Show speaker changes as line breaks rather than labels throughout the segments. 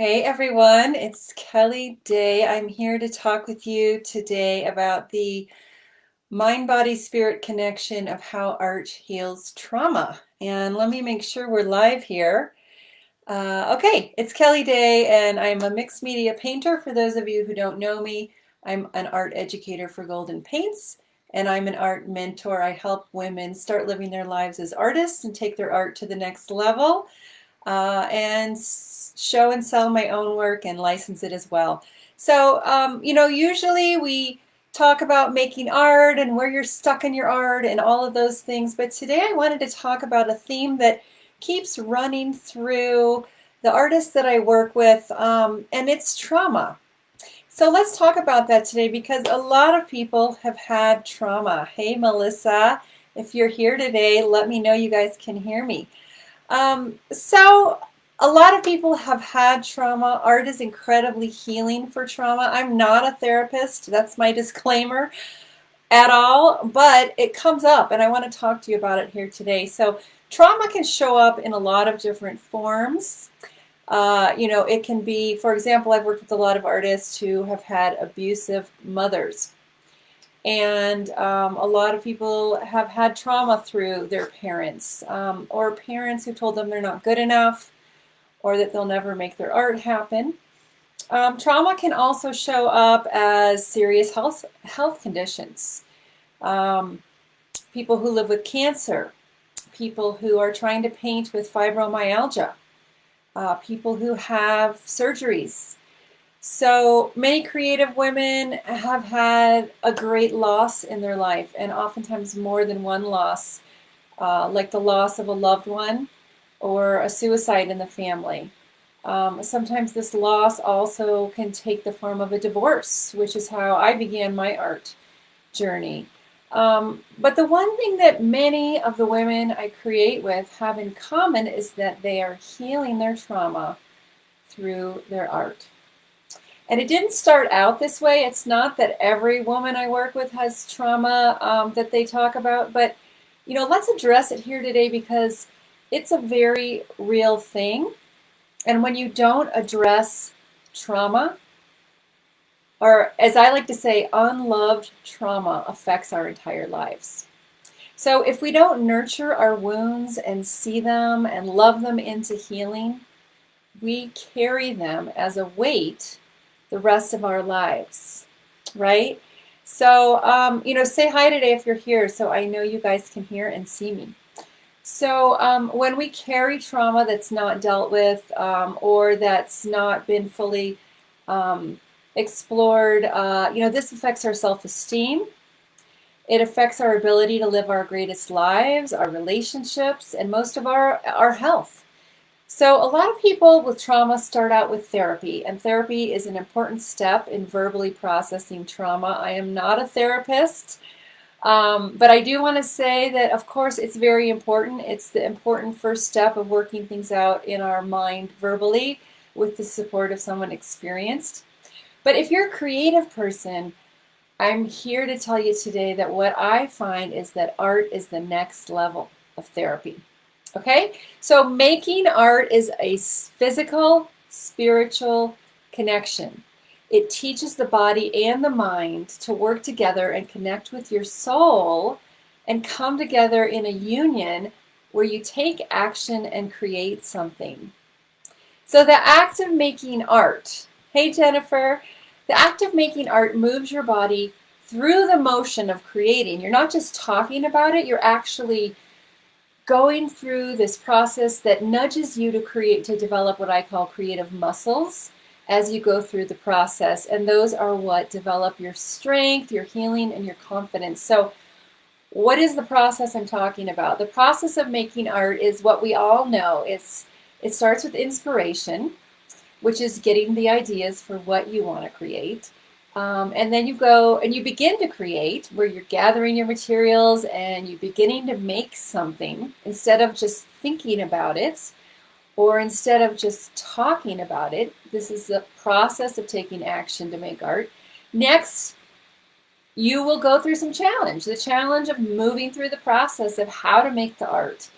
Hey everyone, it's Kelly Day. I'm here to talk with you today about the mind body spirit connection of how art heals trauma. And let me make sure we're live here. Okay, it's Kelly Day, and I'm a mixed media painter. For those of you who don't know me, I'm an art educator for Golden Paints, and I'm an art mentor. I help women start living their lives as artists and take their art to the next level and show and sell my own work and license it as well. So, usually we talk about making art and where you're stuck in your art and all of those things. But today I wanted to talk about a theme that keeps running through the artists that I work with, and it's trauma. So let's talk about that today because a lot of people have had trauma. Hey, Melissa, if you're here today, let me know you guys can hear me. So a lot of people have had trauma. Art is incredibly healing for trauma. I'm not a therapist. That's my disclaimer at all, but it comes up and I want to talk to you about it here today. So trauma can show up in a lot of different forms. It can be, for example, I've worked with a lot of artists who have had abusive mothers. And a lot of people have had trauma through their parents, or parents who told them they're not good enough or that they'll never make their art happen. Trauma can also show up as serious health conditions. Um, People who live with cancer, people who are trying to paint with fibromyalgia, people who have surgeries. So many creative women have had a great loss in their life, and oftentimes more than one loss, like the loss of a loved one or a suicide in the family. Sometimes this loss also can take the form of a divorce, which is how I began my art journey. But the one thing that many of the women I create with have in common is that they are healing their trauma through their art. And it didn't start out this way. It's not that every woman I work with has trauma that they talk about, but let's address it here today because it's a very real thing. And when you don't address trauma, or as I like to say, unloved trauma affects our entire lives. So if we don't nurture our wounds and see them and love them into healing, we carry them as a weight the rest of our lives, right? So, say hi today if you're here so I know you guys can hear and see me. So when we carry trauma that's not dealt with or that's not been fully explored, this affects our self-esteem. It affects our ability to live our greatest lives, our relationships, and most of our health. So a lot of people with trauma start out with therapy, and therapy is an important step in verbally processing trauma. I am not a therapist, but I do want to say that, of course, it's very important. It's the important first step of working things out in our mind verbally with the support of someone experienced. But if you're a creative person, I'm here to tell you today that what I find is that art is the next level of therapy. Okay, so making art is a physical, spiritual connection. It teaches the body and the mind to work together and connect with your soul and come together in a union where you take action and create something. So the act of making art, hey Jennifer, the act of making art moves your body through the motion of creating. You're not just talking about it, you're actually going through this process that nudges you to develop what I call creative muscles as you go through the process. And those are what develop your strength, your healing, and your confidence. So what is the process I'm talking about? The process of making art is what we all know. It starts with inspiration, which is getting the ideas for what you want to create. And then you go and you begin to create where you're gathering your materials and you're beginning to make something instead of just thinking about it or instead of just talking about it. This is the process of taking action to make art. Next, you will go through some challenge, the challenge of moving through the process of how to make the art.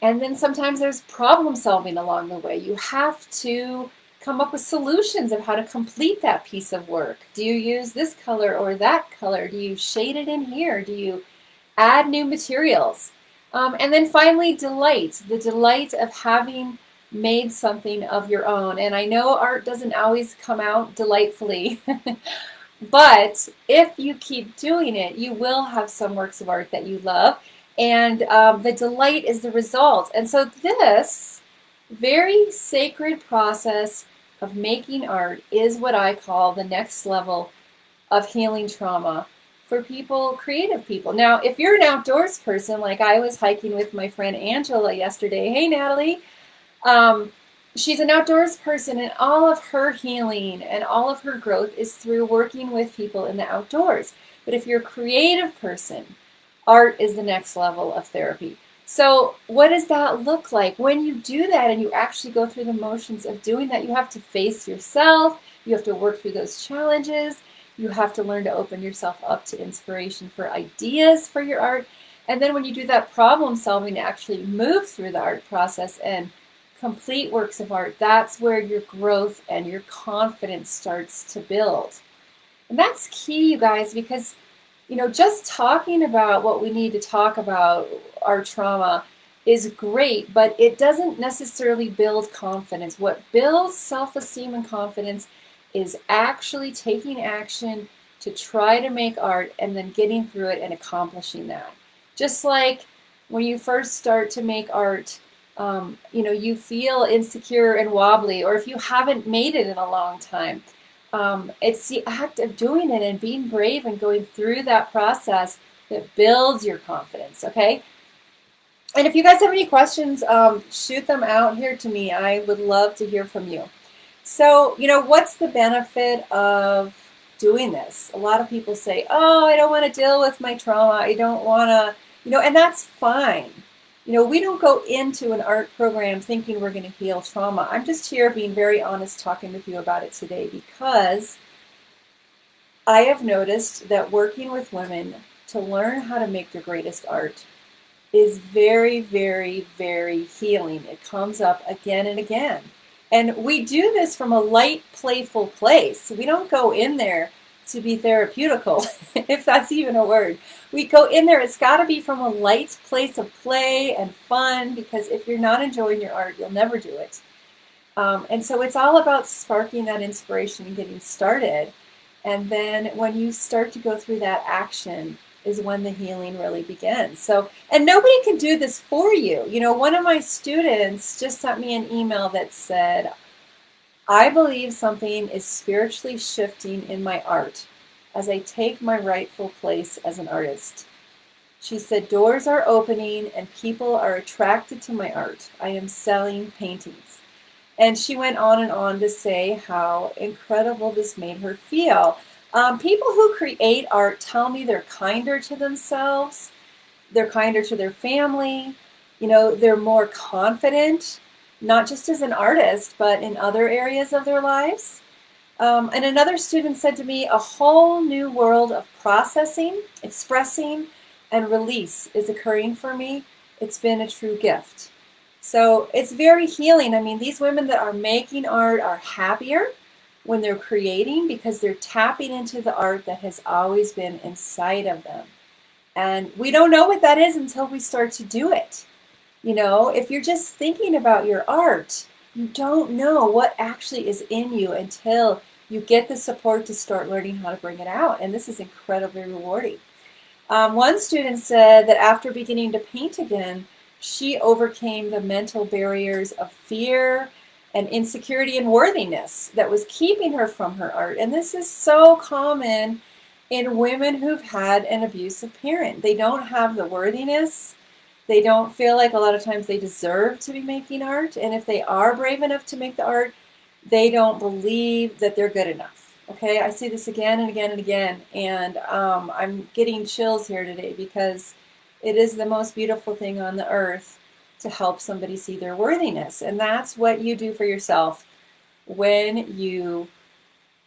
And then sometimes there's problem solving along the way. You have to come up with solutions of how to complete that piece of work. Do you use this color or that color? Do you shade it in here? Do you add new materials? And then finally, delight, the delight of having made something of your own. And I know art doesn't always come out delightfully, but if you keep doing it, you will have some works of art that you love. And the delight is the result. And so this very sacred process of making art is what I call the next level of healing trauma for people, creative people. Now, if you're an outdoors person, like I was hiking with my friend Angela yesterday. Hey, Natalie. Um, she's an outdoors person, and all of her healing and all of her growth is through working with people in the outdoors. But if you're a creative person, art is the next level of therapy. So what does that look like? When you do that and you actually go through the motions of doing that, you have to face yourself. You have to work through those challenges. You have to learn to open yourself up to inspiration for ideas for your art. And then when you do that problem solving to actually move through the art process and complete works of art, that's where your growth and your confidence starts to build. And that's key, you guys, because just talking about what we need to talk about, our trauma, is great, but it doesn't necessarily build confidence. What builds self-esteem and confidence is actually taking action to try to make art and then getting through it and accomplishing that. Just like when you first start to make art, you feel insecure and wobbly, or if you haven't made it in a long time. It's the act of doing it and being brave and going through that process that builds your confidence, okay? And if you guys have any questions, shoot them out here to me. I would love to hear from you. So, what's the benefit of doing this? A lot of people say, oh, I don't want to deal with my trauma. I don't want to, and that's fine. We don't go into an art program thinking we're going to heal trauma. I'm just here being very honest talking with you about it today because I have noticed that working with women to learn how to make their greatest art is very, very, very healing. It comes up again and again. And we do this from a light, playful place. We don't go in there to be therapeutical, if that's even a word. We go in there, it's got to be from a light place of play and fun, because if you're not enjoying your art, you'll never do it. And so it's all about sparking that inspiration and getting started. And then when you start to go through that action is when the healing really begins. So, and nobody can do this for you. One of my students just sent me an email that said, I believe something is spiritually shifting in my art as I take my rightful place as an artist. She said, doors are opening and people are attracted to my art. I am selling paintings. And she went on and on to say how incredible this made her feel. People who create art tell me they're kinder to themselves, they're kinder to their family, they're more confident, not just as an artist, but in other areas of their lives. And another student said to me, a whole new world of processing, expressing, and release is occurring for me. It's been a true gift. So it's very healing. I mean, these women that are making art are happier when they're creating because they're tapping into the art that has always been inside of them. And we don't know what that is until we start to do it. If you're just thinking about your art, you don't know what actually is in you until you get the support to start learning how to bring it out. And this is incredibly rewarding. One student said that after beginning to paint again, she overcame the mental barriers of fear and insecurity and worthiness that was keeping her from her art. And this is so common in women who've had an abusive parent. They don't have the worthiness. They don't feel like a lot of times they deserve to be making art. And if they are brave enough to make the art, they don't believe that they're good enough. Okay, I see this again and again and again. And I'm getting chills here today because it is the most beautiful thing on the earth to help somebody see their worthiness. And that's what you do for yourself when you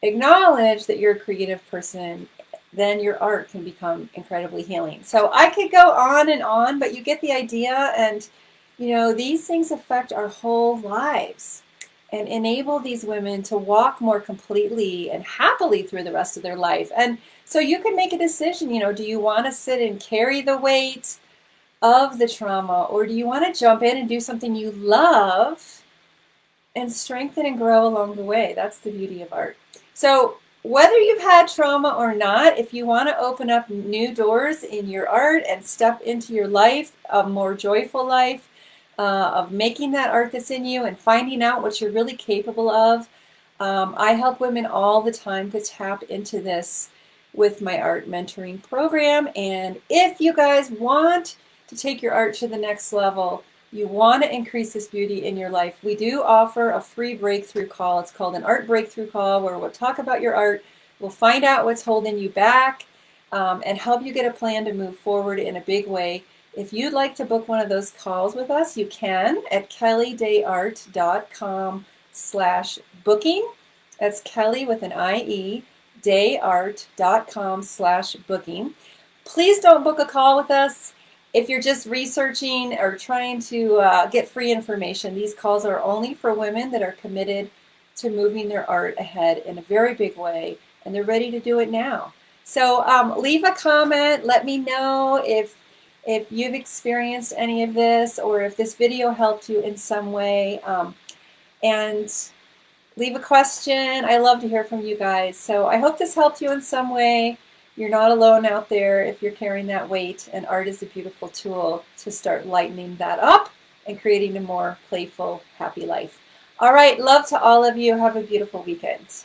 acknowledge that you're a creative person. Then your art can become incredibly healing. So I could go on and on, but you get the idea. And These things affect our whole lives and enable these women to walk more completely and happily through the rest of their life. And so you can make a decision, do you want to sit and carry the weight of the trauma, or do you want to jump in and do something you love and strengthen and grow along the way? That's the beauty of art. So whether you've had trauma or not, if you want to open up new doors in your art and step into your life, a more joyful life, of making that art that's in you and finding out what you're really capable of, I help women all the time to tap into this with my art mentoring program. And if you guys want to take your art to the next level, you want to increase this beauty in your life, we do offer a free breakthrough call. It's called an art breakthrough call, where we'll talk about your art, we'll find out what's holding you back, and help you get a plan to move forward in a big way. If you'd like to book one of those calls with us, you can at kellydayart.com/booking. That's Kellie with an IE, dayart.com/booking. Please don't book a call with us if you're just researching or trying to get free information. These calls are only for women that are committed to moving their art ahead in a very big way, and they're ready to do it now. So leave a comment. Let me know if you've experienced any of this, or if this video helped you in some way. And leave a question. I love to hear from you guys. So I hope this helped you in some way. You're not alone out there if you're carrying that weight, and art is a beautiful tool to start lightening that up and creating a more playful, happy life. All right, love to all of you. Have a beautiful weekend.